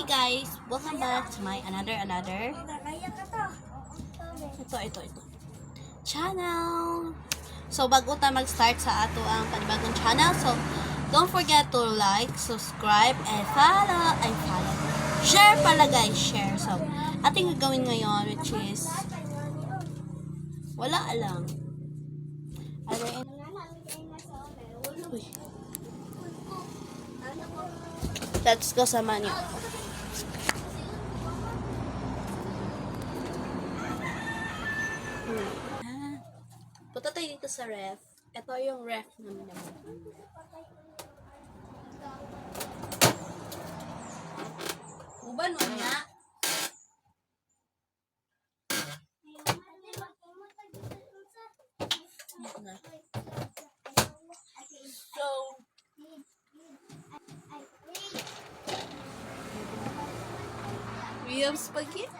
Hi guys, welcome back to my another ito channel. So bago ta mag-start sa ato ang panibagong channel, so don't forget to like, subscribe, and follow. Share pala guys, share. So ating gagawin ngayon which is wala lang. Uy. Let's go sa menu. Punta tayo dito sa ref. Ito yung ref namin naman. Uban mo nga. So, we have spaghetti.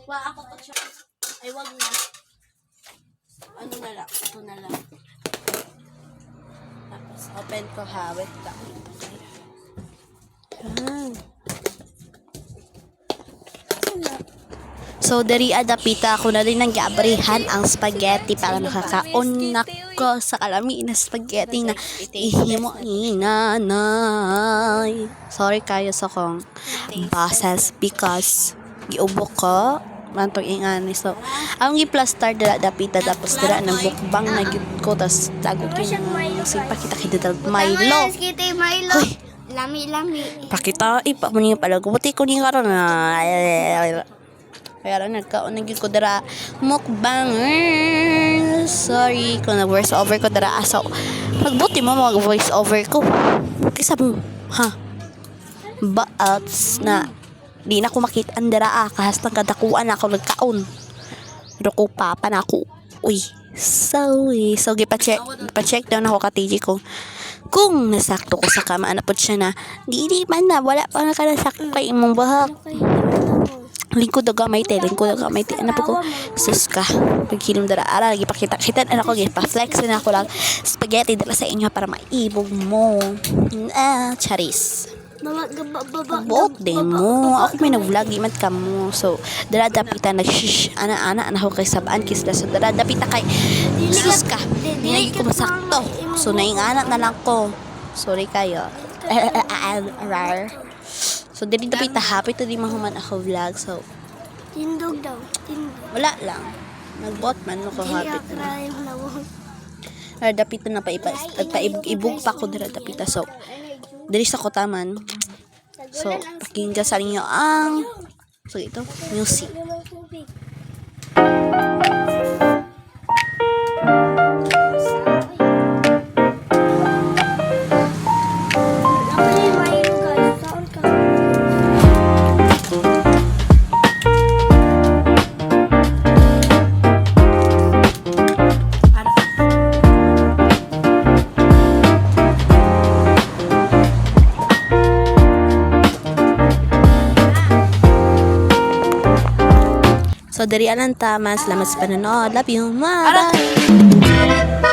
Ako to siya. Ay, wag na. Ano na lang? Ito na lang. Tapos, open ko ha. Wait lang. So, dari adapita ako na rin ng gabrihan ang spaghetti para nakakaon ko sa kalami na spaghetti na ihimo ni nanay. Sorry kayo sa kong boses because giubok ko mantong ingani. So, ang gi-plaster dala dapita tapos dala ng bukbang na gyud ko tas tagot yung sipa kita kidadal Milo. Hoy, Lami. pakita ipa mo niya pala gubuti ko ni karon na. Kaya nagkaon na gyud ko dara mukbang. Sorry kung na voice over ko dara aso. Pagbuti mo mag voice over ko. Kisa mo ha. Baats na di na ko makita ang dara kahas nang kadakuan ako nagkaon. Pero ko papa na ako. Uy. So gipa-check daw na ako ka TG ko. Kung nasakto ko sa kama ana pod siya na di man na wala pa nga kanasakto kay imong bahak. Lingkod daw gamay te ano po ko sus ka pagkinom dara ara lagi pakita ana ko gipa-flex na ako lang spaghetti dala sa inyo para maibog mo. Charis. Buok din mo. Ako may nag-vlog, imat ka mo. So, dala dapita nag-shish. Ana ako kay sabaan kisla. So, dala dapita kay sus ka. Hindi ko masakto. So, naingana na lang ko. Sorry kayo. So, dili dapita happy to di mahuman ako vlog. So, Tindog daw. wala lang. Nagbot man ko happy to. Dapita na paibog pa ko dala dapita. So, diri sa kotaman. So, pakinggan sa inyo ang ito, music. So, dari alang tama. Salamat sa panonood. Love you. Bye!